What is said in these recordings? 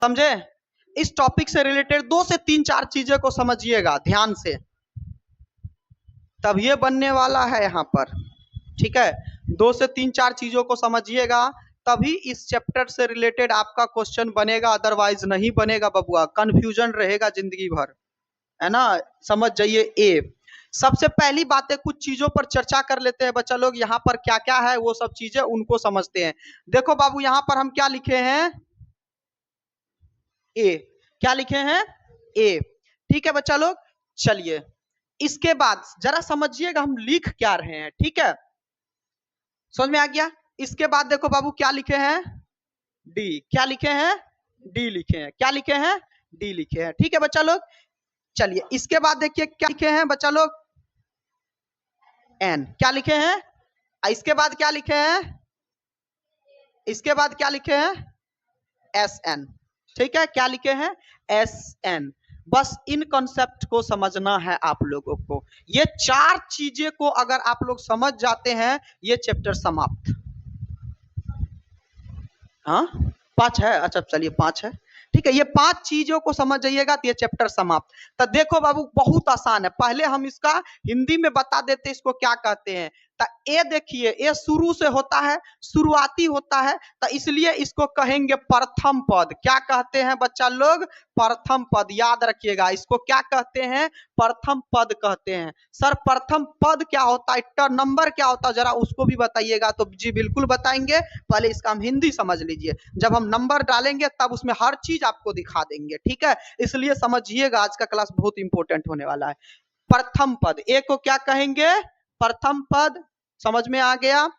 समझे? इस टॉपिक से रिलेटेड 2 से 3 4 चीजें को समझिएगा ध्यान से, तब ये बनने वाला है यहाँ पर। ठीक है, 2 से 3 4 चीजों को समझिएगा, तभी इस चैप्टर से रिलेटेड आपका क्वेश्चन बनेगा, अदरवाइज नहीं बनेगा बबुआ, कंफ्यूजन रहेगा जिंदगी भर, है ना। समझ जाइए। ए, सबसे पहली बातें कुछ चीजों पर चर्चा कर लेते हैं बच्चा लोग, यहाँ पर क्या क्या है वो सब चीजें उनको समझते हैं। देखो बाबू, यहाँ पर हम क्या लिखे हैं, ए, क्या लिखे हैं, ए। ठीक है बच्चा लोग, चलिए इसके बाद जरा समझिएगा हम लिख क्या रहे हैं। ठीक है, समझ में आ गया। इसके बाद देखो बाबू क्या लिखे हैं, डी, क्या लिखे हैं, डी लिखे हैं, क्या लिखे हैं, डी लिखे हैं। ठीक है बच्चा लोग, चलिए इसके बाद देखिए क्या लिखे हैं बच्चा लोग, एन, क्या लिखे हैं, इसके बाद क्या लिखे हैं, इसके बाद क्या लिखे हैं, एस एन। ठीक है, क्या लिखे हैं, एस एन। बस इन कॉन्सेप्ट को समझना है आप लोगों को। ये 4 चीजें को अगर आप लोग समझ जाते हैं, ये चैप्टर समाप्त। हाँ 5 है, अच्छा चलिए 5 है। ठीक है, ये 5 चीजों को समझ जाइएगा तो ये चैप्टर समाप्त। तो देखो बाबू बहुत आसान है, पहले हम इसका हिंदी में बता देते इसको क्या कहते हैं। तो ए देखिए, ए शुरू से होता है, शुरुआती होता है, तो इसलिए इसको कहेंगे प्रथम पद। क्या कहते हैं बच्चा लोग, प्रथम पद, याद रखिएगा इसको क्या कहते हैं, प्रथम पद कहते हैं। सर प्रथम पद क्या होता है, ट नंबर क्या होता है, जरा उसको भी बताइएगा। तो जी बिल्कुल बताएंगे, पहले इसका हम हिंदी समझ लीजिए। जब हम नंबर डालेंगे तब उसमें हर चीज आपको दिखा देंगे। ठीक है, इसलिए समझिएगा, आज का क्लास बहुत इंपॉर्टेंट होने वाला है। प्रथम पद, ए को क्या कहेंगे, प्रथम पद, समझ में आ गया।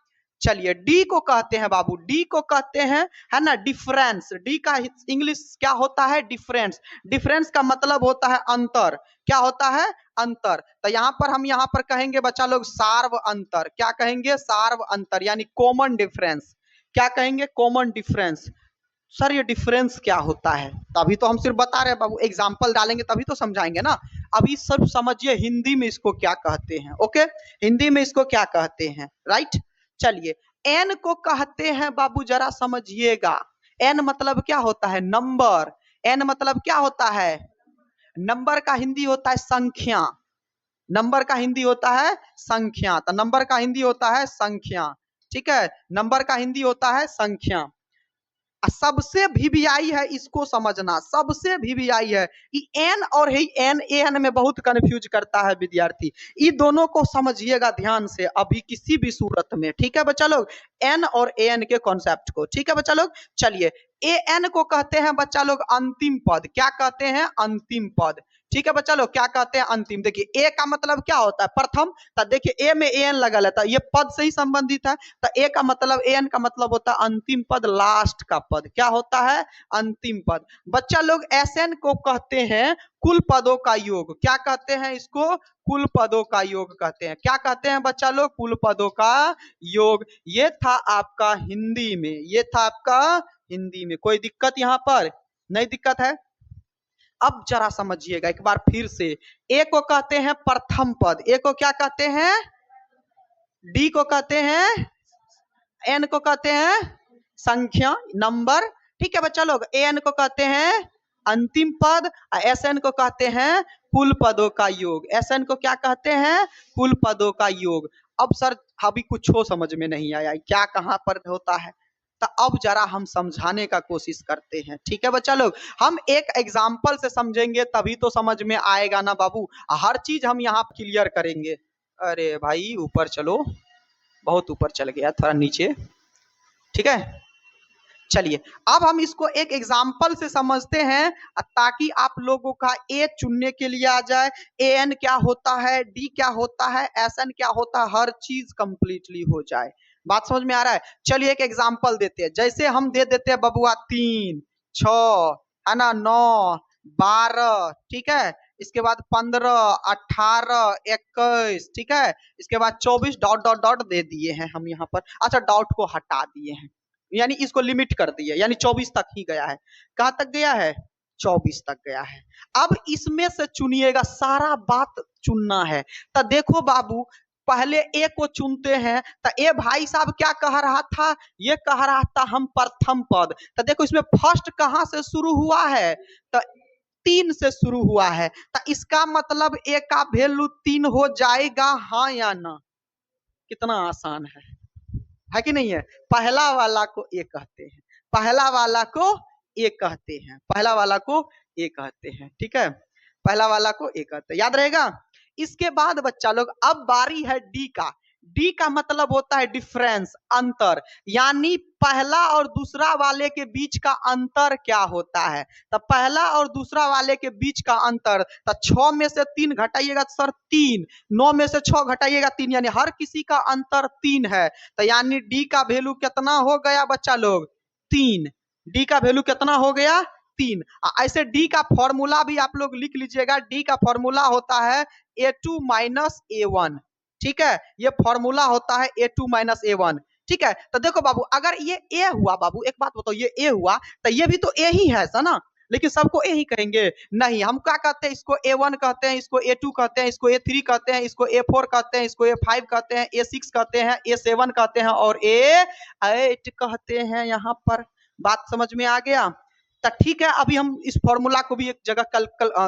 चलिए डी को कहते हैं बाबू, डी को कहते हैं, है ना, डिफरेंस। डी का इंग्लिश क्या होता है, डिफरेंस। डिफरेंस का मतलब होता है अंतर। क्या होता है, अंतर। तो यहाँ पर हम यहाँ पर कहेंगे बच्चा लोग सार्व अंतर। क्या कहेंगे, सार्व अंतर, यानी कॉमन डिफरेंस। क्या कहेंगे, कॉमन डिफरेंस। सर ये डिफरेंस क्या होता है, तभी तो हम सिर्फ बता रहे हैं बाबू, एग्जाम्पल डालेंगे तभी तो समझाएंगे ना। अभी सब समझिए हिंदी में इसको क्या कहते हैं। ओके, हिंदी में इसको क्या कहते हैं, राइट। चलिए एन को कहते हैं बाबू, जरा समझिएगा। एन मतलब क्या होता है, नंबर। एन मतलब क्या होता है, नंबर का हिंदी होता है संख्या। नंबर का हिंदी होता है संख्या, तो नंबर का हिंदी होता है संख्या। ठीक है, नंबर का हिंदी होता है संख्या। सबसे वीवीआई है, इसको समझना, सबसे वीवीआई है। एन और ही एन, एन में बहुत कंफ्यूज करता है विद्यार्थी। ये दोनों को समझिएगा ध्यान से अभी किसी भी सूरत में। ठीक है बच्चा लोग, एन और एन के कॉन्सेप्ट को। ठीक है बच्चा लोग, चलिए ए एन को कहते हैं बच्चा लोग अंतिम पद। क्या कहते हैं, अंतिम पद। ठीक है बच्चा लोग, क्या कहते हैं, अंतिम। देखिए ए का मतलब क्या होता है, प्रथम। तो देखिए ए में एन लगल है, तो ये पद से ही संबंधित है। तो ए का मतलब, एन का मतलब होता है अंतिम पद, लास्ट का पद। क्या होता है, अंतिम पद। बच्चा लोग एसएन को कहते हैं कुल पदों का योग। क्या कहते हैं इसको, कुल पदों का योग कहते हैं। क्या कहते हैं बच्चा लोग, कुल पदों का योग। ये था आपका हिंदी में, ये था आपका हिंदी में। कोई दिक्कत यहाँ पर नहीं, दिक्कत है। अब जरा समझिएगा एक बार फिर से, ए को कहते हैं प्रथम पद, ए को क्या कहते हैं, डी को कहते हैं, एन को कहते हैं संख्या, नंबर। ठीक है बच्चा लोग, एन को कहते हैं अंतिम पद, एस एन को कहते हैं कुल पदों का योग। एस एन को क्या कहते हैं, कुल पदों का योग। अब सर अभी कुछ हो समझ में नहीं आया क्या कहां पर होता है, तो अब जरा हम समझाने का कोशिश करते हैं। ठीक है बच्चा लोग, हम एक एग्जाम्पल से समझेंगे तभी तो समझ में आएगा ना बाबू, हर चीज हम यहाँ क्लियर करेंगे। अरे भाई ऊपर चलो, बहुत ऊपर चल गया, थोड़ा नीचे। ठीक है, चलिए अब हम इसको एक एग्जाम्पल से समझते हैं, ताकि आप लोगों का ए चुनने के लिए आ जाए। ए एन क्या होता है, डी क्या होता है, एस एन क्या होता है, हर चीज कंप्लीटली हो जाए। बात समझ में आ रहा है। चलिए एक एग्जाम्पल देते हैं, जैसे हम दे देते हैं बबुआ 3, 6, है ना, 9, 12, ठीक है, इसके बाद 15, 18, 21, ठीक है, इसके बाद 24, डॉट डॉट डॉट दे दिए हैं हम यहाँ पर। अच्छा डॉट को हटा दिए हैं, यानी इसको लिमिट कर दिया, यानी 24 तक ही गया है। कहां तक गया है, 24 तक गया है। अब इसमें से चुनिएगा, सारा बात चुनना है। तो देखो बाबू, पहले ए को चुनते हैं। तो ए भाई साहब क्या कह रहा था, ये कह रहा था हम प्रथम पद। तो देखो इसमें फर्स्ट कहां से शुरू हुआ है, तो 3 से शुरू हुआ है। तो इसका मतलब ए का वैल्यू 3 हो जाएगा, हाँ या ना। कितना आसान है कि नहीं है। पहला वाला को ए कहते हैं, पहला वाला को ए कहते हैं, पहला वाला को ए कहते हैं। ठीक है, पहला वाला को ए कहते हैं, याद रहेगा। इसके बाद बच्चा लोग अब बारी है डी का। डी का मतलब होता है डिफरेंस, अंतर, यानी पहला और दूसरा वाले के बीच का अंतर क्या होता है। तो पहला और दूसरा वाले के बीच का अंतर, तो 6 में से 3 घटाइएगा सर 3, 9 में से 6 घटाइएगा 3, यानी हर किसी का अंतर 3 है। तो यानी डी का वैल्यू कितना हो गया बच्चा लोग, 3। डी का वैल्यू कितना हो गया, 3। ऐसे डी का फॉर्मूला भी आप लोग लिख लीजिएगा। डी का फॉर्मूला होता है A2 माइनस A1। ठीक है, ये फॉर्मूला होता है A2 माइनस A1। ठीक है, तो देखो बाबू, अगर ये ए हुआ, बाबू एक बात बताओ, ये ए हुआ तो ये भी तो ए ही है ना, लेकिन सबको ए ही कहेंगे नहीं। हम क्या कहते हैं, इसको A1 कहते हैं, इसको A2 कहते हैं, इसको A3 कहते हैं, इसको A4 कहते हैं, इसको A5 कहते हैं, A6 कहते हैं, A7 कहते हैं और A8 कहते हैं। यहाँ पर बात समझ में आ गया। तो ठीक है, अभी हम इस फॉर्मूला को भी एक जगह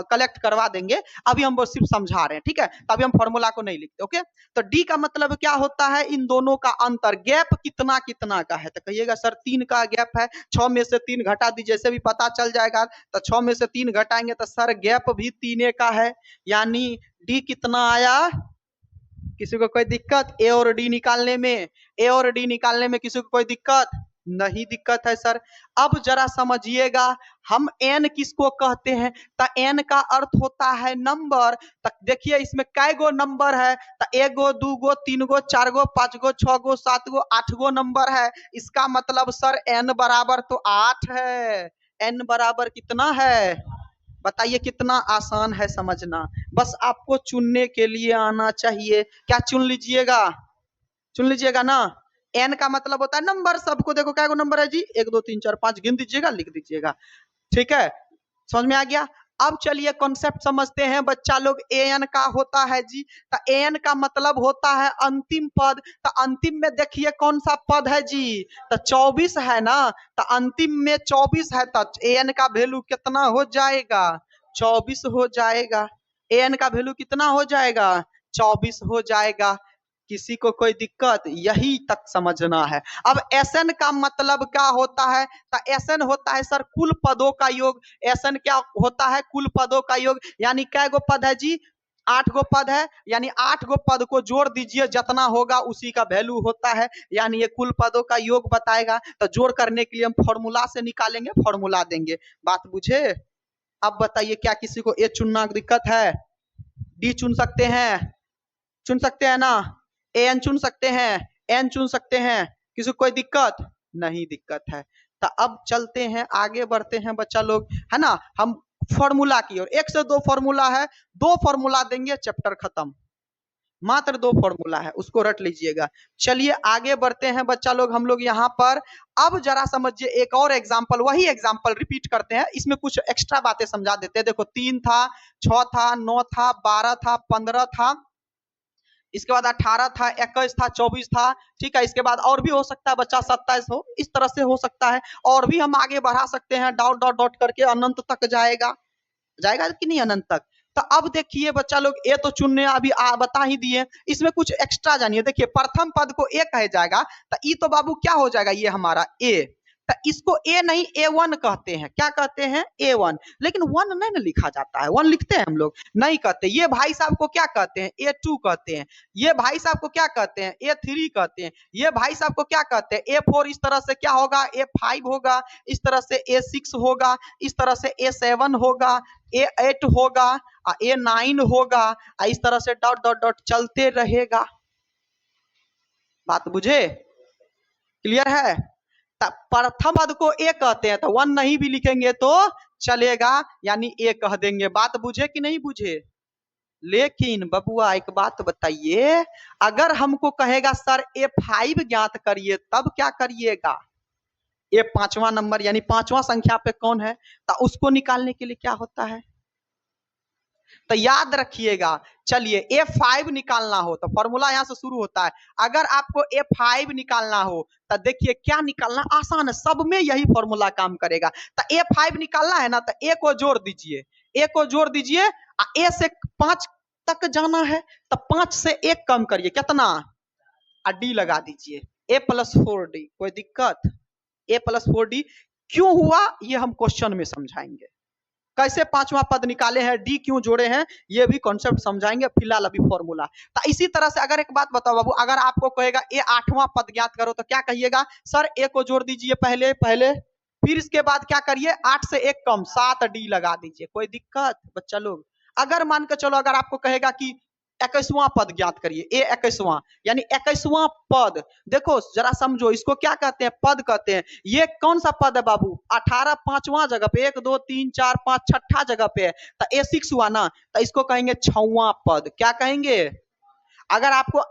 कलेक्ट करवा देंगे, अभी हम वो सिर्फ समझा रहे हैं। ठीक है, तो अभी हम फॉर्मूला को नहीं लिखते। ओके, तो डी का मतलब क्या होता है, इन दोनों का अंतर, गैप कितना कितना का है। तो कहिएगा सर 3 का गैप है, 6 में से 3 घटा दी, जैसे भी पता चल जाएगा। तो 6 में से 3 घटाएंगे तो सर गैप भी 3 का है, यानी डी कितना आया। किसी को कोई दिक्कत ए और डी निकालने में, ए और डी निकालने में किसी को कोई दिक्कत नहीं, दिक्कत है सर। अब जरा समझिएगा, हम एन किसको कहते हैं, तो एन का अर्थ होता है नंबर। तो देखिए इसमें कै गो नंबर है, तो 1 गो 2 गो 3 गो 4 गो 5 गो 6 गो 7 गो 8 गो नंबर है। इसका मतलब सर एन बराबर तो 8 है। एन बराबर कितना है, बताइए, कितना आसान है समझना, बस आपको चुनने के लिए आना चाहिए। क्या चुन लीजिएगा, चुन लीजिएगा ना। एन का मतलब होता है नंबर। सबको देखो क्या नंबर है जी, 1 2 3 4 5 गिन दीजिएगा, लिख दीजिएगा। ठीक है, समझ में आ गया। अब चलिए कॉन्सेप्ट समझते हैं बच्चा लोग। एन का होता है जी, तो एन का मतलब होता है अंतिम पद। तो अंतिम में देखिए कौन सा पद है जी, तो 24 है ना। तो अंतिम में 24 है, तो एन का वैल्यू कितना हो जाएगा, 24 हो जाएगा। एन का वैल्यू कितना हो जाएगा, 24 हो जाएगा। किसी को कोई दिक्कत, यही तक समझना है। अब एसएन का मतलब क्या होता है, तो एसएन होता है सर कुल पदों का योग। एसएन क्या होता है, कुल पदों का योग, यानी कै गो पद है जी, 8 गो पद है, यानी 8 गो पद को जोड़ दीजिए, जितना होगा उसी का वैल्यू होता है, यानी ये कुल पदों का योग बताएगा। तो जोड़ करने के लिए हम फॉर्मूला से निकालेंगे, फॉर्मूला देंगे। बात बुझे। अब बताइए, क्या किसी को ए चुनना दिक्कत है, डी चुन सकते हैं, चुन सकते हैं ना, एन चुन सकते हैं, एन चुन सकते हैं, किसी को कोई दिक्कत नहीं, दिक्कत है। तो अब चलते हैं, आगे बढ़ते हैं बच्चा लोग, है ना। हम फॉर्मूला की ओर, 1 से 2 फॉर्मूला है, 2 फॉर्मूला देंगे, चैप्टर खत्म। मात्र 2 फॉर्मूला है, उसको रट लीजिएगा। चलिए आगे बढ़ते हैं बच्चा लोग, हम लोग यहाँ पर अब जरा समझिए एक और एग्जाम्पल, वही एग्जाम्पल रिपीट करते हैं, इसमें कुछ एक्स्ट्रा बातें समझा देते हैं। देखो 3 था, 6 था, 9 था, 12 था, 15 था, इसके बाद 18 था, 21 था, 24 था। ठीक है, इसके बाद और भी हो सकता है बच्चा, 27 हो, इस तरह से हो सकता है। और भी हम आगे बढ़ा सकते हैं, डॉट डॉट डॉट करके अनंत तक जाएगा, जाएगा कि नहीं अनंत तक। तो अब देखिए बच्चा लोग, ए तो चुनने अभी बता ही दिए, इसमें कुछ एक्स्ट्रा जानिए। देखिए प्रथम पद को ए कहे जाएगा, तो ई तो बाबू क्या हो जाएगा, ये हमारा ए। तो इसको ए नहीं A1 कहते हैं, क्या कहते हैं, A1। लेकिन 1 नहीं ना लिखा जाता है, 1 लिखते हैं हम लोग, नहीं कहते। ये भाई साहब को क्या कहते हैं, A2 कहते हैं। ये भाई साहब को क्या कहते हैं, A3 कहते हैं। ये भाई साहब को क्या कहते हैं, A4। इस तरह से क्या होगा, A5 होगा, इस तरह से A6 होगा, इस तरह से A7 होगा, A8 होगा, A9 होगा, इस तरह से डॉट डॉट डॉट चलते रहेगा। बात बुझे, क्लियर है। प्रथम पद को ए कहते हैं, तो 1 नहीं भी लिखेंगे तो चलेगा, यानी ए कह देंगे। बात बुझे कि नहीं बुझे। लेकिन बबुआ एक बात बताइए, अगर हमको कहेगा सर A5 ज्ञात करिए, तब क्या करिएगा। ए 5वां नंबर यानी 5वां संख्या पे कौन है, तो उसको निकालने के लिए क्या होता है, तो याद रखिएगा। चलिए A5 निकालना हो तो फॉर्मूला यहां से शुरू होता है। अगर आपको A5 निकालना हो तो देखिए क्या निकालना आसान है, सब में यही फॉर्मूला काम करेगा। तो A5 निकालना है ना, तो A को जोड़ दीजिए, A को जोड़ दीजिए। A से 5 तक जाना है तो 5 से 1 कम करिए, कितना, D लगा दीजिए, A+4D। कोई दिक्कत? A+4D क्यों हुआ ये हम क्वेश्चन में समझाएंगे। कैसे पांचवा पद निकाले हैं, डी क्यों जोड़े हैं, ये भी कॉन्सेप्ट समझाएंगे। फिलहाल अभी फॉर्मूला। तो इसी तरह से अगर एक बात बताओ बाबू, अगर आपको कहेगा ए 8वां पद ज्ञात करो तो क्या कहिएगा, सर ए को जोड़ दीजिए पहले पहले, फिर इसके बाद क्या करिए, 8 से 1 कम 7 डी लगा दीजिए। कोई दिक्कत बच्चा लोग? अगर मान के चलो अगर आपको कहेगा कि 21वां पद ज्ञात करिए, ए 21वां यानी 21वां पद, देखो जरा समझो इसको क्या कहते हैं, पद कहते हैं। ये कौन सा पद है बाबू, 18 5वां जगह पे, 1 2 3 4 5 छठा जगह पे है, तो A6 हुआ ना, तो इसको कहेंगे 6वां पद। क्या कहेंगे? अगर आपको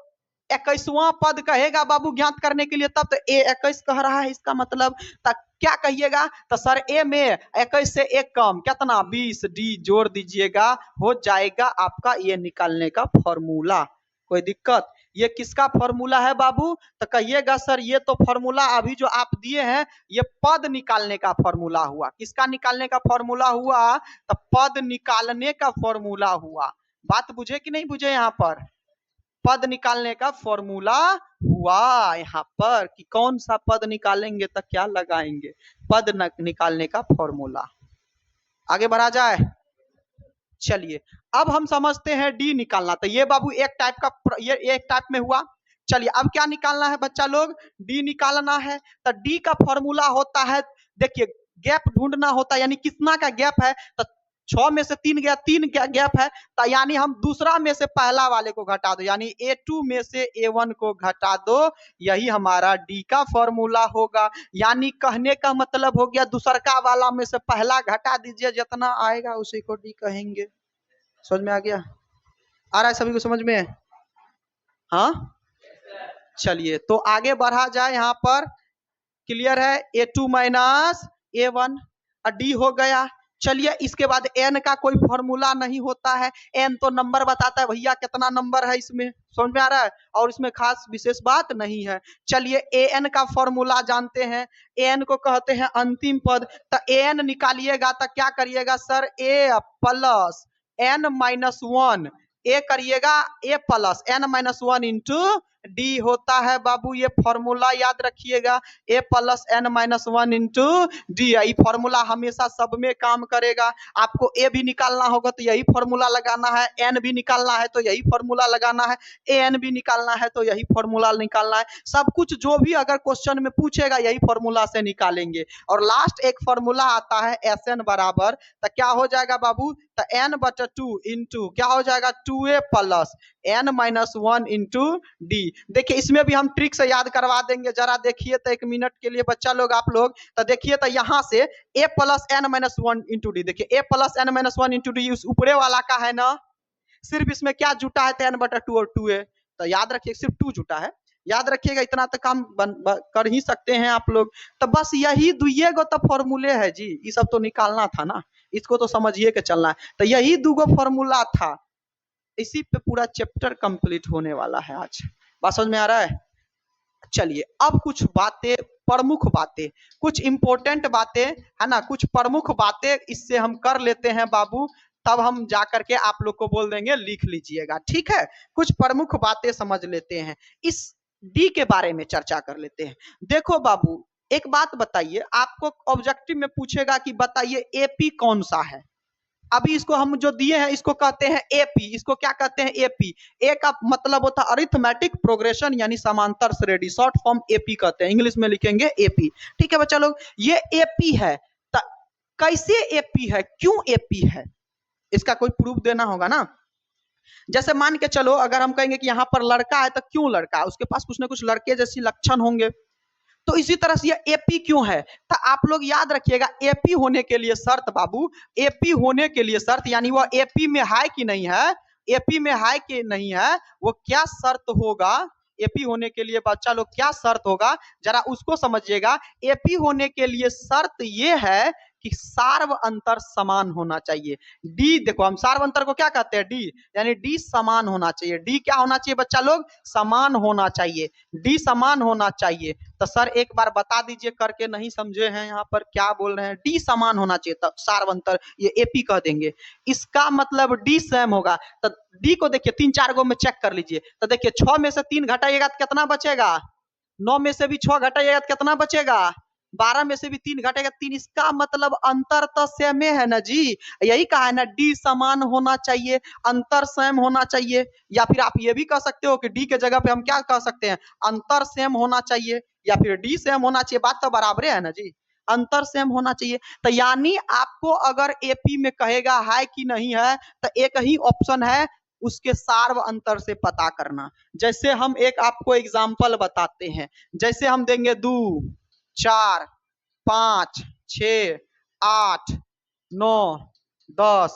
21वां पद कहेगा बाबू ज्ञात करने के लिए तब तो A21 कह रहा है, इसका मतलब क्या कहिएगा, तो सर ए में 21 से 1 कम कितना 20, डी जोड़ दीजिएगा, हो जाएगा आपका ये निकालने का फॉर्मूला। कोई दिक्कत? ये किसका फॉर्मूला है बाबू, तो कहिएगा सर ये तो फॉर्मूला अभी जो आप दिए हैं ये पद निकालने का फॉर्मूला हुआ। किसका निकालने का फॉर्मूला हुआ, तो पद निकालने का फॉर्मूला हुआ। बात बुझे कि नहीं बुझे? यहाँ पर पद निकालने का फॉर्मूला हुआ यहाँ पर, कि कौन सा पद निकालेंगे तो क्या लगाएंगे, पद निकालने का फॉर्मूला। आगे बढ़ा जाए। चलिए अब हम समझते हैं डी निकालना। तो ये बाबू एक टाइप का, ये एक टाइप में हुआ। चलिए अब क्या निकालना है बच्चा लोग, डी निकालना है। तो डी का फॉर्मूला होता है, देखिए गैप ढूंढना होता है, यानी कितना का गैप है, तो 6 में से 3 गया, 3 का गैप है, तो यानी हम दूसरा में से पहला वाले को घटा दो, यानी A2 में से A1 को घटा दो, यही हमारा डी का फॉर्मूला होगा। यानी कहने का मतलब हो गया दूसरका वाला में से पहला घटा दीजिए, जितना आएगा उसी को डी कहेंगे। समझ में आ गया? आ रहा है सभी को समझ में? हाँ चलिए तो आगे बढ़ा जाए। यहाँ पर क्लियर है, A2 माइनस A1 डी हो गया। चलिए इसके बाद n का कोई फॉर्मूला नहीं होता है, n तो नंबर बताता है भैया कितना नंबर है इसमें, समझ में आ रहा है, और इसमें खास विशेष बात नहीं है। चलिए an का फॉर्मूला जानते हैं, an को कहते हैं अंतिम पद। तो an निकालिएगा तो क्या करिएगा sir, a plus n minus 1, ए करिएगा a plus n minus 1 into D होता है बाबू, ये फॉर्मूला याद रखिएगा, a plus n minus 1 into D. ये फॉर्मूला हमेशा सब में काम करेगा। आपको a भी निकालना होगा तो यही फॉर्मूला लगाना है, n भी निकालना है तो यही फॉर्मूला लगाना है, an भी निकालना है तो यही फॉर्मूला निकालना है। सब कुछ जो भी अगर क्वेश्चन में पूछेगा यही फॉर्मूला से निकालेंगे। और लास्ट एक फॉर्मूला आता है Sn बराबर, तो क्या हो जाएगा बाबू, तो n/2 इंटू क्या हो जाएगा 2a plus n minus 1 into D. देखिए इसमें भी हम ट्रिक से याद करवा देंगे, जरा देखिए तो 1 मिनट के लिए बच्चा लोग आप लोग। तो देखिए तो यहाँ से a plus n minus 1 into D, देखिए a plus n minus 1 into D उस ऊपरे वाला का है ना, सिर्फ इसमें क्या जुटा है, तो n/2 और 2a। तो याद रखिए सिर्फ 2 जुटा है, याद रखिएगा, इतना तो काम कर ही सकते हैं आप लोग। तो बस यही दुइये गो तो फॉर्मूले है जी, ये सब तो निकालना था ना, इसको तो समझिए के चलना है। तो यही 2 गो फॉर्मूला था, इसी पे पूरा चैप्टर कंप्लीट होने वाला है आज। बात समझ में आ रहा है? चलिए अब कुछ बातें, प्रमुख बातें, कुछ इंपॉर्टेंट बातें है ना, कुछ प्रमुख बातें इससे हम कर लेते हैं बाबू, तब हम जाकर के आप लोग को बोल देंगे लिख लीजिएगा, ठीक है। कुछ प्रमुख बातें समझ लेते हैं, इस डी के बारे में चर्चा कर लेते हैं। देखो बाबू एक बात बताइए, आपको ऑब्जेक्टिव में पूछेगा कि बताइए एपी कौन सा है। अभी इसको हम जो दिए हैं इसको कहते हैं एपी, इसको क्या कहते हैं एपी। ए का मतलब होता है अरिथमेटिक प्रोग्रेशन यानी समांतर श्रेणी, शॉर्ट फॉर्म एपी कहते हैं, इंग्लिश में लिखेंगे एपी, ठीक है बच्चा लोग। ये एपी है, तो कैसे एपी है, क्यों एपी है, इसका कोई प्रूफ देना होगा ना। जैसे मान के चलो अगर हम कहेंगे कि यहाँ पर लड़का है तो क्यों लड़का है, उसके पास कुछ ना कुछ लड़के जैसी लक्षण होंगे, तो इसी तरह से ये एपी क्यों है। तो आप लोग याद रखिएगा एपी होने के लिए शर्त बाबू, एपी होने के लिए शर्त यानी वो एपी में है कि नहीं है, एपी में है कि नहीं है, वो क्या शर्त होगा, एपी होने के लिए बच्चा लोग क्या शर्त होगा, जरा उसको समझिएगा। एपी होने के लिए शर्त ये है कि सार्व अंतर समान होना चाहिए। डी देखो, हम सार्व अंतर को क्या कहते हैं, डी, यानी डी समान होना चाहिए। डी क्या होना चाहिए बच्चा लोग, समान होना चाहिए। डी समान होना चाहिए। तो सर एक बार बता दीजिए करके, नहीं समझे हैं यहाँ पर क्या बोल रहे हैं। डी समान होना चाहिए, तब सार्व अंतर ये एपी कह देंगे। इसका मतलब डी सेम होगा। तो डी को देखिए 3-4 गो में चेक कर लीजिए। तो देखिए 6 में से 3 घटाइएगा तो कितना बचेगा, 9 में से भी 6 घटाइएगा तो कितना बचेगा, 12 में से भी 3 घटेगा 3। इसका मतलब अंतर तो सेम है ना जी, यही कहा है ना, डी समान होना चाहिए, अंतर सेम होना चाहिए। या फिर आप ये भी कह सकते हो कि डी के जगह पे हम क्या कह सकते हैं, अंतर सेम होना चाहिए, या फिर डी सेम होना चाहिए। बात तो बराबर है ना जी, अंतर सेम होना चाहिए। तो यानी आपको अगर एपी में कहेगा है कि नहीं है, तो एक ही ऑप्शन है, उसके सार्व अंतर से पता करना। जैसे हम एक आपको एग्जाम्पल बताते हैं, जैसे हम देंगे 2, 4, 5, 6, 8, 9, 10,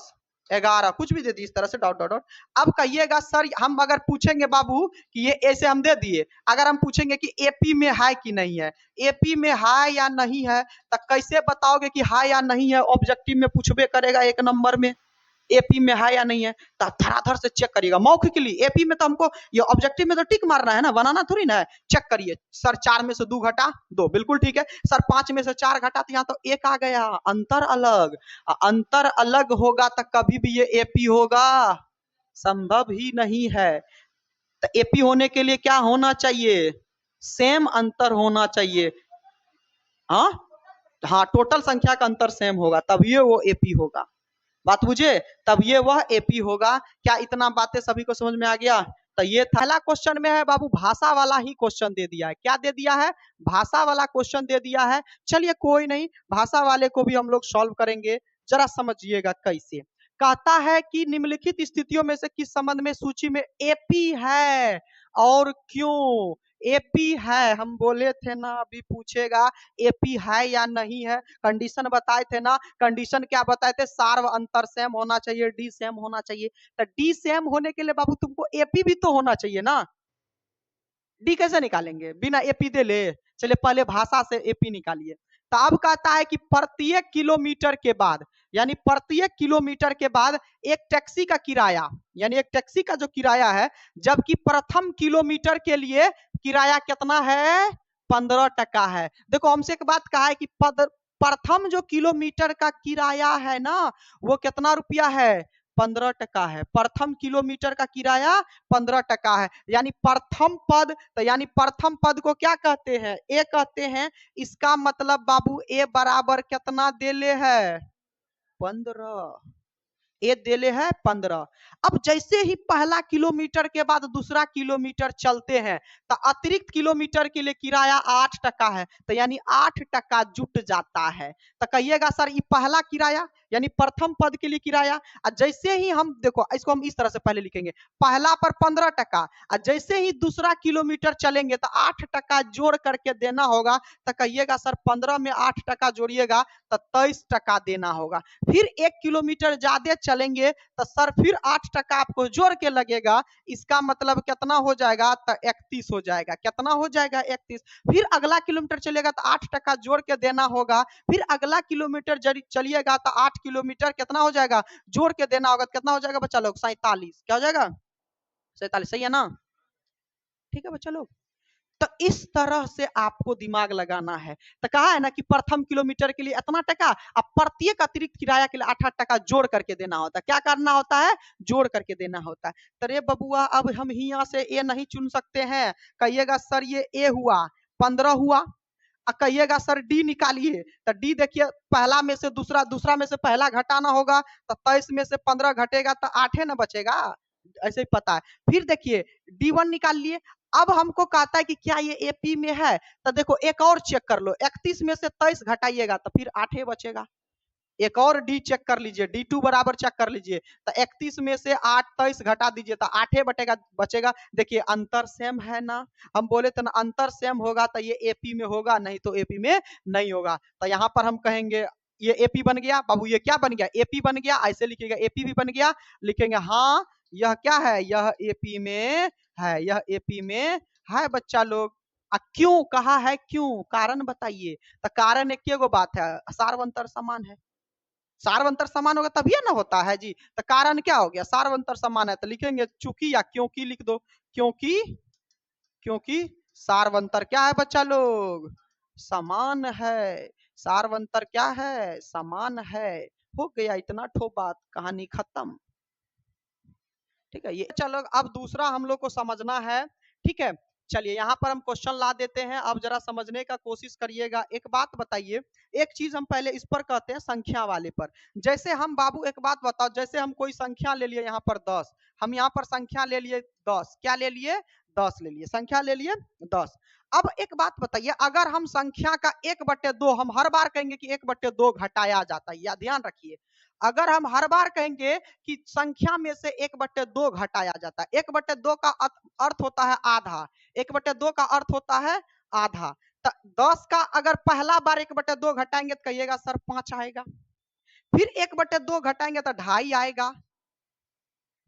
11, कुछ भी दे दी इस तरह से डॉट डॉट डॉट। अब कहिएगा सर, हम अगर पूछेंगे बाबू कि ये ऐसे हम दे दिए, अगर हम पूछेंगे कि एपी में है कि नहीं है, एपी में है या नहीं है, तो कैसे बताओगे कि है या नहीं है, ऑब्जेक्टिव में पूछबे करेगा 1 नंबर में, एपी में है या नहीं है, तो धराधर से चेक करिएगा मौखिकली। एपी में तो हमको ये ऑब्जेक्टिव में तो टिक मारना है ना, बनाना थोड़ी ना है। चेक करिए, सर 4 में से 2 घटा 2, बिल्कुल ठीक है। सर 5 में से 4 घटा, तो यहाँ तो 1 आ गया, अंतर अलग। अंतर अलग होगा तो कभी भी ये एपी होगा संभव ही नहीं है। तो एपी होने के लिए क्या होना चाहिए, सेम अंतर होना चाहिए। हाँ हाँ, टोटल संख्या का अंतर सेम होगा, तभी वो एपी होगा। बात बुझे, तब ये वह एपी होगा। क्या इतना बातें सभी को समझ में आ गया। तो ये पहला क्वेश्चन में है बाबू, भाषा वाला ही क्वेश्चन दे दिया है। क्या दे दिया है, भाषा वाला क्वेश्चन दे दिया है। चलिए कोई नहीं, भाषा वाले को भी हम लोग सॉल्व करेंगे, जरा समझिएगा कैसे। कहता है कि निम्नलिखित स्थितियों में से किस संबंध में सूची में एपी है और क्यों। एपी है, हम बोले थे ना, अभी पूछेगा एपी है या नहीं है। कंडीशन बताए थे ना, कंडीशन क्या बताए थे, सार्व अंतर सेम होना चाहिए, डी सेम होना चाहिए। तो डी सेम होने के लिए बाबू तुमको एपी भी तो होना चाहिए ना। डी कैसे निकालेंगे बिना एपी दे ले, चलिए पहले भाषा से एपी निकालिए। तो अब कहता है कि प्रत्येक किलोमीटर के बाद, यानी प्रत्येक किलोमीटर के बाद एक टैक्सी का किराया, यानी एक टैक्सी का जो किराया है, जबकि प्रथम किलोमीटर के लिए किराया कितना है, 15 टका है। देखो हमसे एक बात कहा है कि प्रथम जो किलोमीटर का किराया है ना, वो कितना रुपया है, 15 टका है। प्रथम किलोमीटर का किराया 15 टका है, यानी प्रथम पद, तो यानी प्रथम पद को क्या कहते हैं, ए कहते हैं। इसका मतलब बाबू ए बराबर कितना देले है, 15। ए देले है 15। अब जैसे ही पहला किलोमीटर के बाद दूसरा किलोमीटर चलते हैं, तो अतिरिक्त किलोमीटर के लिए किराया 8 टका है, तो यानी 8 टका जुट जाता है। तो कहिएगा सर ये पहला किराया, यानी प्रथम पद के लिए किराया। और जैसे ही हम देखो, इसको हम इस तरह से पहले लिखेंगे, पहला पर 15 टका, और जैसे ही दूसरा किलोमीटर चलेंगे तो 8 टका जोड़ करके देना होगा। तो कहिएगा सर 15 में 8 टका जोड़िएगा तो 23 टका देना होगा। फिर 1 किलोमीटर ज्यादा चलेंगे तो सर फिर 8 टका आपको जोड़ के लगेगा। इसका मतलब कितना हो जाएगा, तो 31 हो जाएगा। कितना हो जाएगा, 31। फिर अगला किलोमीटर चलेगा तो 8 टका जोड़ के देना होगा। फिर अगला किलोमीटर चलिएगा तो 8 किलोमीटर कितना हो जाएगा, जोड़ के देना होगा। कितना हो जाएगा बच्चा लोग, 47। क्या हो जाएगा, 47। सही है ना, ठीक है बच्चा लोग। तो इस तरह से आपको दिमाग लगाना है। तो कहा है ना कि प्रथम किलोमीटर के लिए इतना टका, अब प्रत्येक अतिरिक्त किराया के लिए 8-8 टका जोड़ करके देना होता है। क्या करना होता है, जोड़ करके देना होता है। तो रे बबुआ, अब हम यहाँ से ए नहीं चुन सकते हैं। कहिएगा सर ये ए हुआ, 15 हुआ। कहिएगा सर डी निकालिए, तो डी देखिए, पहला में से दूसरा, दूसरा में से पहला घटाना होगा, तो 23 में से 15 घटेगा तो 8 ना बचेगा, ऐसे ही पता है। फिर देखिए D1 निकाल लिए। अब हमको कहता है कि क्या ये एपी में है, तो देखो एक और चेक कर लो, 31 में से 23 घटाइएगा तो फिर 8 बचेगा। एक और डी चेक कर लीजिए, D2 बराबर चेक कर लीजिए, तो 31 में से 8 23 घटा दीजिए तो 8 बटेगा बचेगा। देखिए अंतर सेम है ना, हम बोले तो ना अंतर सेम होगा तो ये एपी में होगा, नहीं तो एपी में नहीं होगा। तो यहाँ पर हम कहेंगे ये एपी बन गया बाबू, ये क्या बन गया, एपी बन गया। ऐसे लिखिएगा, एपी भी बन गया, लिखेंगे हाँ यह क्या है, यह एपी में है, यह एपी में है बच्चा लोग। क्यों कहा है, क्यों, कारण बताइए। तो कारण एक गो बात है, सार्व अंतर समान है। सार्वंतर समान होगा तभी ना होता है जी। तो कारण क्या हो गया, सार्वंतर समान है तो लिखेंगे चूंकि या क्योंकि लिख दो, क्योंकि, क्योंकि सार्वंतर क्या है बच्चा लोग, समान है। सार्वंतर क्या है, समान है। हो गया इतना ठो बात, कहानी खत्म। ठीक है, ये चलो अब दूसरा हम लोग को समझना है। ठीक है, चलिए यहाँ पर हम क्वेश्चन ला देते हैं, अब जरा समझने का कोशिश करिएगा। एक बात बताइए, एक चीज हम पहले इस पर कहते हैं संख्या वाले पर। जैसे हम बाबू एक बात बताओ, जैसे हम कोई संख्या ले लिए यहाँ पर 10, हम यहाँ पर संख्या ले लिए 10, क्या ले लिए 10 ले लिए, संख्या ले लिए 10। अब एक बात बताइए, अगर हम संख्या का 1/2, हम हर बार कहेंगे कि 1/2 घटाया जाता है, या ध्यान रखिए, अगर हम हर बार कहेंगे कि संख्या में से 1/2 घटाया जाता है, 1/2 का अर्थ होता है आधा, 1/2 का अर्थ होता है आधा। 10 का अगर पहला बार 1/2 घटाएंगे तो कहिएगा सर 5 आएगा, फिर 1/2 घटाएंगे तो 2.5 आएगा,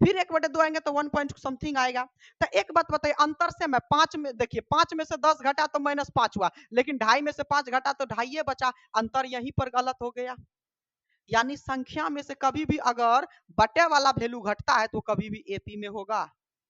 फिर 1/2 आएंगे तो 1 पॉइंट समथिंग आएगा। तो एक बात बताइए, अंतर से मैं 5 में, देखिए 5 में से 10 घटा तो -5 हुआ, लेकिन 2.5 में से 5 घटा तो 2.5 बचा, अंतर यहीं पर गलत हो गया। यानी संख्या में से कभी भी अगर बटे वाला वैल्यू घटता है तो कभी भी एपी में होगा,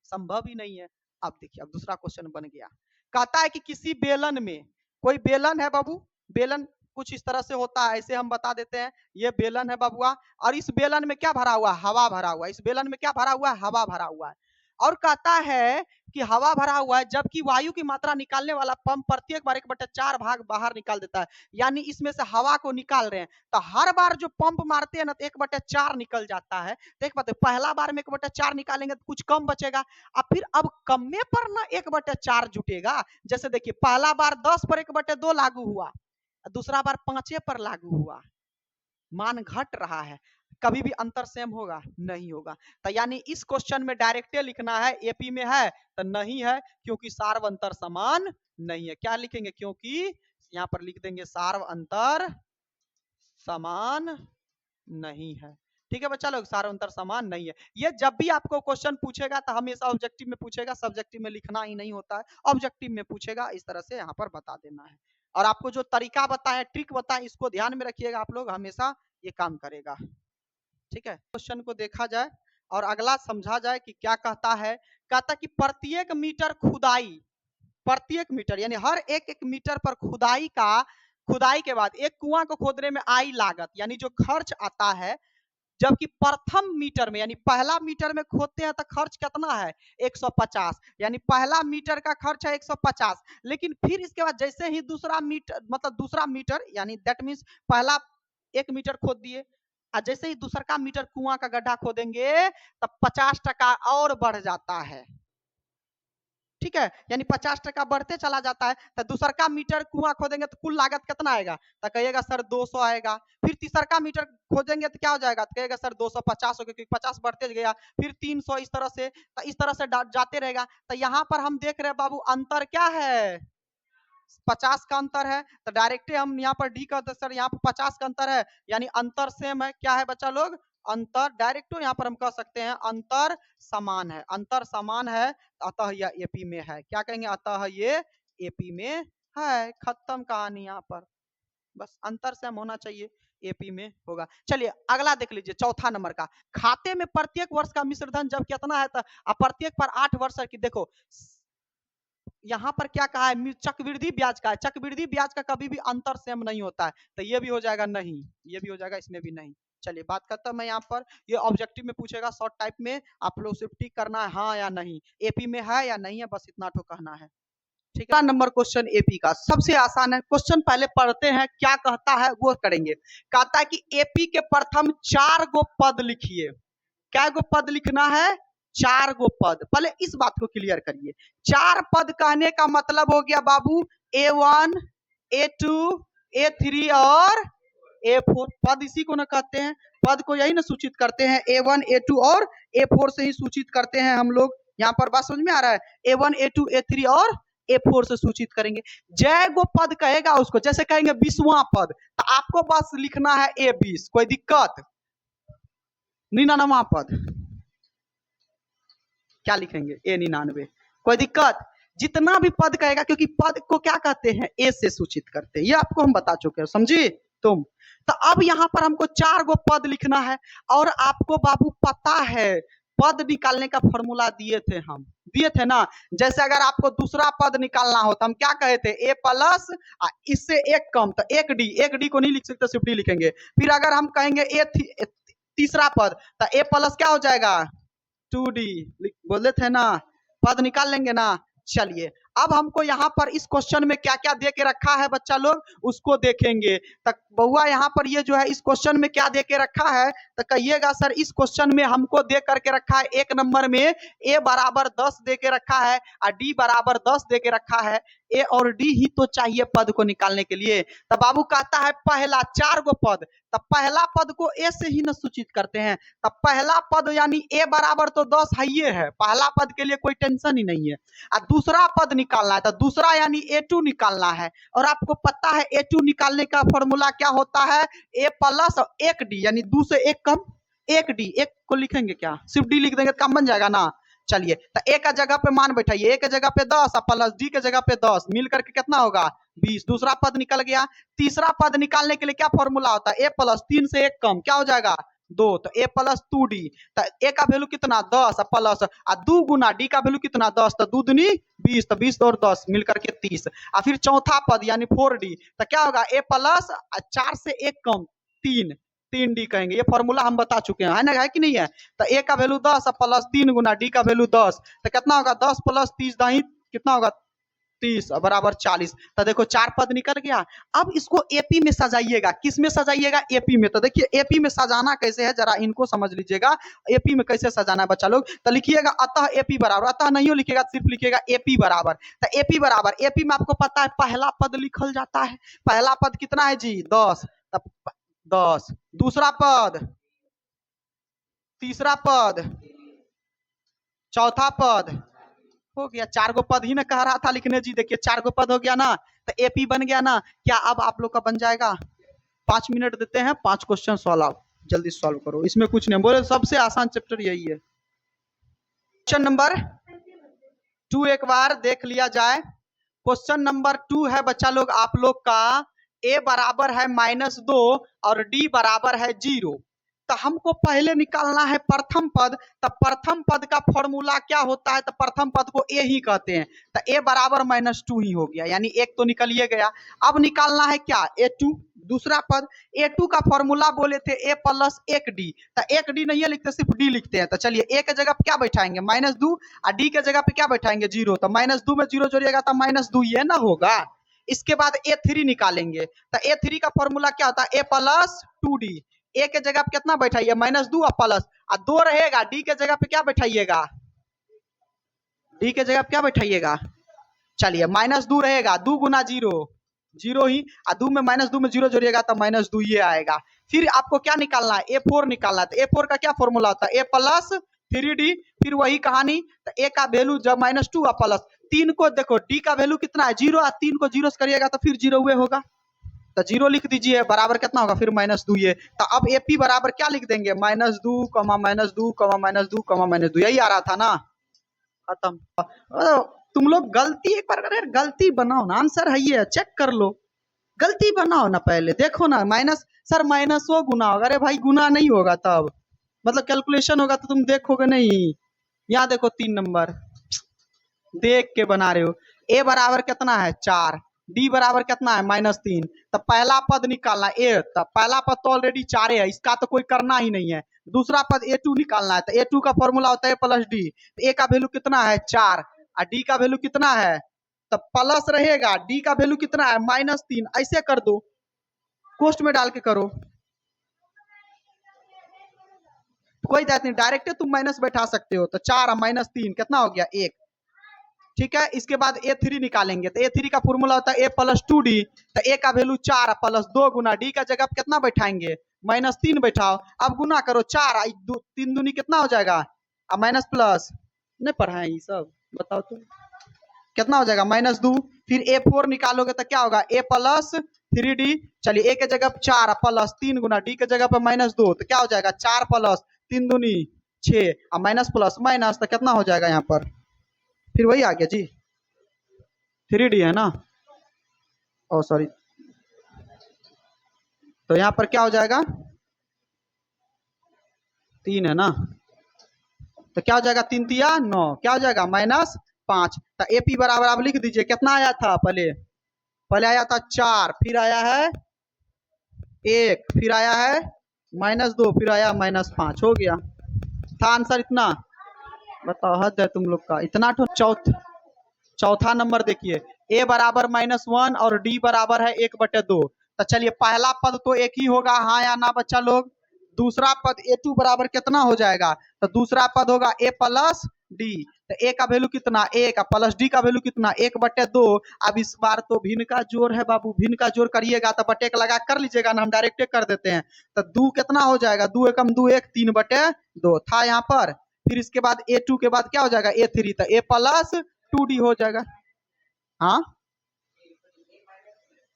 संभव ही नहीं है। अब देखिए, अब दूसरा क्वेश्चन बन गया, कहता है कि किसी बेलन में, कोई बेलन है बाबू, बेलन कुछ इस तरह से होता है, ऐसे हम बता देते हैं, ये बेलन है बाबुआ, और इस बेलन में क्या भरा हुआ है, हवा भरा हुआ है, इस बेलन में क्या भरा हुआ है, हवा भरा हुआ है। और कहता है कि हवा भरा हुआ है, जबकि वायु की मात्रा निकालने वाला पंप प्रत्येक बार 1/4 भाग बाहर निकाल देता है, यानी इसमें से हवा को निकाल रहे हैं, तो हर बार जो पंप मारते हैं ना तो 1/4 निकल जाता है। तो एक बात है, पहला बार में 1/4 निकालेंगे तो कुछ कम बचेगा, और फिर अब कम्मे पर ना 1/4 जुटेगा। जैसे देखिए, पहला बार 10 पर 1/2 लागू हुआ, दूसरा बार 5 पर लागू हुआ, मान घट रहा है, कभी भी अंतर सेम होगा, नहीं होगा। तो यानी इस क्वेश्चन में डायरेक्ट लिखना है एपी में है तो नहीं है, क्योंकि सार्व अंतर समान नहीं है। क्या लिखेंगे, क्योंकि यहाँ पर लिख देंगे सार्व अंतर समान नहीं है। ठीक है बच्चा लोग, सार्व अंतर समान नहीं है। ये जब भी आपको क्वेश्चन पूछेगा तो हमेशा ऑब्जेक्टिव में पूछेगा, सब्जेक्टिव में लिखना ही नहीं होता है, ऑब्जेक्टिव में पूछेगा, इस तरह से यहाँ पर बता देना है। और आपको जो तरीका बताएं, ट्रिक बताएं, इसको ध्यान में रखिएगा आप लोग, हमेशा ये काम करेगा। ठीक है, क्वेश्चन को देखा जाए और अगला समझा जाए कि क्या कहता है। कहता है कि प्रत्येक मीटर खुदाई, प्रत्येक मीटर यानी हर एक मीटर पर खुदाई का, खुदाई के बाद एक कुआं को खोदने में आई लागत, यानी जो खर्च आता है, जबकि प्रथम मीटर में यानी पहला मीटर में खोदते हैं तो खर्च कितना है 150, यानी पहला मीटर का खर्च है 150, लेकिन फिर इसके बाद जैसे ही दूसरा मीटर, मतलब दूसरा मीटर, यानी दैट मीन्स पहला 1 मीटर खोद दिए, और जैसे ही दूसरा का मीटर कुआं का गड्ढा खोदेंगे तब 50% और बढ़ जाता है। ठीक है, यानी 50% बढ़ते चला जाता है। तो दूसरा का मीटर कुआं खोदेंगे तो कुल लागत कितना आएगा, तो कहिएगा सर 200 आएगा। फिर तीसरा का मीटर खोदेंगे तो क्या हो जाएगा, तो कहिएगा सर 250 हो गया, क्योंकि 50 बढ़ते गया, फिर 300, इस तरह से, तो इस तरह से जाते रहेगा। तो यहाँ पर हम देख रहे हैं बाबू, अंतर क्या है, 50 का अंतर है, तो डायरेक्ट हम यहाँ पर डी कहते सर, यहाँ पर 50 का अंतर है, यानी अंतर सेम है। क्या है बच्चा लोग, अंतर, डायरेक्ट यहाँ पर हम कह सकते हैं अंतर समान है, अंतर समान है, अतः यह एपी में है। क्या कहेंगे, अतः ये एपी में है, खत्म कहानी। यहाँ पर बस अंतर सेम होना चाहिए, एपी में होगा। चलिए अगला देख लीजिए, चौथा नंबर का, खाते में प्रत्येक वर्ष का मिश्र धन जब कितना है, तो प्रत्येक पर 8 वर्ष की, देखो यहाँ पर क्या कहा है, चक्रवृद्धि ब्याज का है, चक्रवृद्धि ब्याज का कभी भी अंतर सेम नहीं होता है, तो ये भी हो जाएगा नहीं, ये भी हो जाएगा, इसमें भी नहीं। चलिए बात करता मैं यहाँ पर, ये ऑब्जेक्टिव में पूछेगा शॉर्ट टाइप में, आप लोग सिर्फ टिक करना है हाँ या नहीं, एपी में है या नहीं है, बस इतना तो कहना है। ठीक है, नंबर क्वेश्चन एपी का सबसे आसान है क्वेश्चन, पहले पढ़ते हैं क्या कहता है वो करेंगे। कहता है कि एपी के प्रथम 4 गो पद लिखिए। क्या गो पद लिखना है, 4 गो पद। पहले इस बात को क्लियर करिए, 4 पद कहने का मतलब हो गया बाबू A1, A2, A3 और A4, पद इसी को ना कहते हैं, पद को यही ना सूचित करते हैं, A1, A2 और A4 से ही सूचित करते हैं हम लोग। यहाँ पर बात समझ में आ रहा है, A1, A2, A3 और A4 से सूचित करेंगे। जय गो पद कहेगा उसको, जैसे कहेंगे 20वां पद, तो आपको बस लिखना है A20, कोई दिक्कत, 99वां पद क्या लिखेंगे A99, कोई दिक्कत, जितना भी पद कहेगा, क्योंकि पद को क्या कहते हैं ए से सूचित करते हैं, ये आपको हम बता चुके हैं, समझी। तुम। तो अब यहाँ पर हमको 4 गो पद लिखना है और आपको बाबू पता है पद निकालने का फॉर्मूला दिए थे ना। जैसे अगर आपको दूसरा पद निकालना हो तो हम क्या कहे थे, ए प्लस इससे एक कम, तो एक डी को नहीं लिख सकते, सिर्फ डी लिखेंगे। फिर अगर हम कहेंगे तीसरा पद, तो ए प्लस क्या हो जाएगा 2d, बोले थे ना, पद निकाल लेंगे ना। चलिए अब हमको यहाँ पर इस क्वेश्चन में क्या क्या दे के रखा है बच्चा लोग, उसको देखेंगे। तक बहुआ यहाँ पर ये जो है इस क्वेश्चन में क्या दे के रखा है, तो कहिएगा सर इस क्वेश्चन में हमको दे करके रखा है, एक नंबर में ए बराबर 10 दे के रखा है और डी बराबर 10 दे के रखा है। ए और डी ही तो चाहिए पद को निकालने के लिए। तो बाबू कहता है पहला 4 गो पद, तब पहला पद को ए से ही न सूचित करते हैं। तब पहला पद यानी ए बराबर तो 10 है, पहला पद के लिए कोई टेंशन ही नहीं है। और दूसरा पद निकालना है, तो दूसरा यानी A2 निकालना है। और आपको पता है A2 निकालने का फॉर्मूला क्या होता है, ए प्लस एक डी, यानी 2 से 1 कम 1 डी। एक को लिखेंगे क्या, सिर्फ डी लिख देंगे तो काम बन जाएगा ना। चलिए तो ए का जगह पे मान बैठाइए, ए के जगह पे 10 और प्लस डी के जगह पे 10 मिल करके कितना होगा 20। दूसरा पद निकल गया। तीसरा पद निकालने के लिए क्या फॉर्मूला होता है, ए प्लस 3 से 1 कम क्या हो जाएगा 2, तो ए प्लस 2d। तो ए का वैल्यू कितना 10 प्लस 2 गुना डी का वैल्यू कितना 10, तो 2 दूनी 20, तो 20 और 10 मिल करके 30। और फिर चौथा पद यानी 4d, तो क्या होगा ए प्लस 4 से 1 कम 3 डी कहेंगे। ये फॉर्मूला हम बता चुके हैं, है ना, है कि नहीं है। तो ए का वैल्यू 10 प्लस 3 गुना डी का वैल्यू 10, तो कितना होगा 10 प्लस 30 दाई कितना होगा 30 बराबर 40। तो देखो 4 पद निकल गया। अब इसको एपी में सजाइएगा, किस में सजाइएगा, एपी में। तो देखिए एपी में सजाना कैसे है जरा इनको समझ लीजिएगा, एपी में कैसे सजाना है बच्चा लोग। तो लिखिएगा अतः एपी बराबर, अतः नहीं लिखिएगा, सिर्फ लिखिएगा एपी बराबर। तो एपी बराबर, एपी में आपको पता है पहला पद लिखल जाता है। पहला पद कितना है जी 10, तब 10, दूसरा पद, तीसरा पद, चौथा पद, हो गया 4 गो पद ही ना कह रहा था लिखने जी। देखिए 4 गो पद हो गया ना, तो एपी बन गया ना। क्या अब आप लोग का बन जाएगा, 5 मिनट देते हैं, 5 क्वेश्चन सॉल्व, जल्दी सॉल्व करो, इसमें कुछ नहीं बोले, सबसे आसान चैप्टर यही है। क्वेश्चन नंबर 2 एक बार देख लिया जाए। क्वेश्चन नंबर 2 है बच्चा लोग आप लोग का, ए बराबर है -2 और डी बराबर है 0। तो हमको पहले निकालना है प्रथम पद। तो प्रथम पद का फॉर्मूला क्या होता है, तो प्रथम पद को ए ही कहते हैं। तो ए बराबर -2 ही हो गया, यानी एक तो निकलिए गया। अब निकालना है क्या A2, दूसरा पद। A2 का फॉर्मूला बोले थे ए प्लस 1d, तो 1d नहीं लिखते, सिर्फ डी लिखते हैं। तो चलिए ए के जगह पे क्या बैठाएंगे -2 और डी के जगह पे क्या बैठाएंगे 0। तो -2 में 0 जोड़िएगा तो -2 ये ना होगा। इसके बाद A3 निकालेंगे। तो A3 का फॉर्मूला क्या होता है, ए प्लस 2d। ए के जगह पे कितना बैठाइए -2 और प्लस 2 रहेगा, डी के जगह पे क्या बैठाइएगा, डी के जगह पे क्या बैठाइएगा, चलिए -2 रहेगा, 2 गुना 0 0 ही, और 2 में -2 में 0 जोड़िएगा तो -2 ये आएगा। फिर आपको क्या निकालना है, A4 निकालना है। तो A4 का क्या फॉर्मूला होता है, ए प्लस 3d। फिर वही कहानी, तो ए का वैल्यू जब -2 और प्लस 3 को देखो, डी का वैल्यू कितना है 0 और 3 को 0 से करिएगा तो फिर 0 हुए होगा, तो 0 लिख दीजिए, बराबर कितना होगा फिर -2 ये। तो अब एपी बराबर क्या लिख देंगे, -2, -2, -2, -2, यही आ रहा था ना, खत्म। तुम लोग गलती एक बार अरे गलती बनाओ ना, आंसर है ये, चेक कर लो, गलती बनाओ ना, पहले देखो ना, माइनस सर माइनसो गुना होगा, अरे भाई गुना नहीं होगा, तब मतलब कैलकुलेशन होगा तो तुम देखोगे नहीं। यहाँ देखो 3 नंबर देख के बना रहे हो। ए बराबर कितना है 4, डी बराबर कितना है -3। तो पहला पद निकालना है ए, तो पहला पद तो ऑलरेडी 4 है, इसका तो कोई करना ही नहीं है। दूसरा पद A2 निकालना है, तो A2 का फॉर्मूला होता है प्लस डी। ए का वैल्यू कितना है 4 और डी का वैल्यू कितना है, तो प्लस रहेगा, डी का वैल्यू कितना है -3। ऐसे कर दो, कोष्ट में डाल के करो, कोई बात नहीं, डायरेक्ट तुम माइनस बैठा सकते हो। तो 4 और -3 कितना हो गया 1, ठीक है। इसके बाद A3 निकालेंगे, तो A3 का फॉर्मूला होता है ए प्लस 2d। तो ए का वैल्यू 4 प्लस 2 गुना डी का जगह कितना बैठाएंगे -3 बैठाओ। अब गुना करो 4 3 दूनी कितना हो जाएगा, अब माइनस प्लस नहीं पढ़ाए ये सब, बताओ तो कितना हो जाएगा -2। फिर A4 निकालोगे तो क्या होगा ए प्लस 3d। चलिए ए के जगह 4 प्लस 3 गुना डी के जगह पे -2, तो क्या हो जाएगा 4 प्लस 3 दूनी 6 और माइनस प्लस माइनस, तो कितना हो जाएगा यहाँ पर, फिर वही आ गया जी 3d है ना, ओ सॉरी तो यहाँ पर क्या हो जाएगा, 3 है ना, तो क्या हो जाएगा, 3 तिया 9, क्या हो जाएगा -5। तो एपी बराबर आप लिख दीजिए, कितना आया था पहले, पहले आया था 4, फिर आया है 1, फिर आया है -2, फिर आया -5, हो गया। था आंसर इतना। बताओ, हद है तुम लोग का इतना। चौथा नंबर देखिए, ए बराबर -1 और डी बराबर है 1/2। तो चलिए पहला पद तो एक ही होगा, हाँ या ना बच्चा लोग। दूसरा पद A2 बराबर कितना हो जाएगा, तो दूसरा पद होगा A प्लस डी। तो ए का वैल्यू कितना, 1 प्लस डी का वैल्यू कितना, 1/2। अब इस बार तो भिन्न का जोड़ है बाबू, भिन्न का जोड़ करिएगा तो बटे का लगा कर लीजिएगा ना, हम डायरेक्ट कर देते हैं। तो 2 कितना हो जाएगा, 2 एकम 2 1, 3/2 था यहाँ पर। फिर इसके बाद A2 के बाद क्या हो जाएगा, A3, तो A प्लस 2D हो जाएगा। हाँ,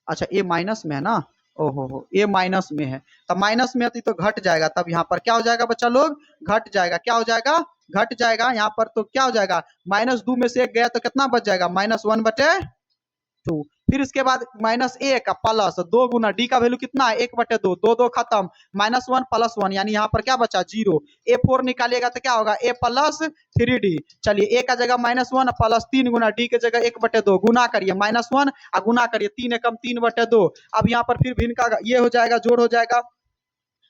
अच्छा ए माइनस में है ना, ओहो हो, ए माइनस में है, तब माइनस में तो घट जाएगा, तब यहाँ पर क्या हो जाएगा बच्चा लोग, घट जाएगा। क्या हो जाएगा, घट जाएगा। यहाँ पर तो क्या हो जाएगा, -2 में से 1 गया तो कितना बच जाएगा, -1/2। फिर इसके बाद -1 प्लस 2 गुना डी का वैल्यू कितना है, 1/2, 2 2 खत्म, -1 + 1, यानी यहाँ पर क्या बचा 0। A4 निकालिएगा तो क्या होगा, A प्लस 3D। चलिए ए का जगह -1 प्लस 3 गुना डी के जगह 1/2, गुना करिए -1 और गुना करिए 3 एकम 3/2। अब यहाँ पर फिर भिन्न का ये हो जाएगा, जोड़ हो जाएगा।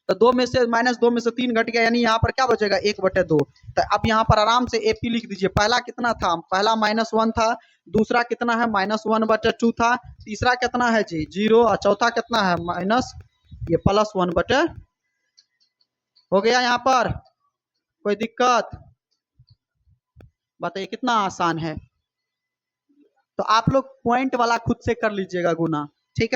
तो 2 में से -2 में से 3 घट गया, यानी यहाँ पर क्या बचेगा, 1/2। तो अब यहाँ पर आराम से एपी लिख दीजिए। पहला कितना था, पहला -1 था, दूसरा कितना है -1/2 था, तीसरा कितना है जी 0, और चौथा कितना है माइनस ये +1/, हो गया। यहाँ पर कोई दिक्कत, बताइए कितना आसान है। तो आप लोग पॉइंट वाला खुद से कर लीजिएगा गुना, ठीक है।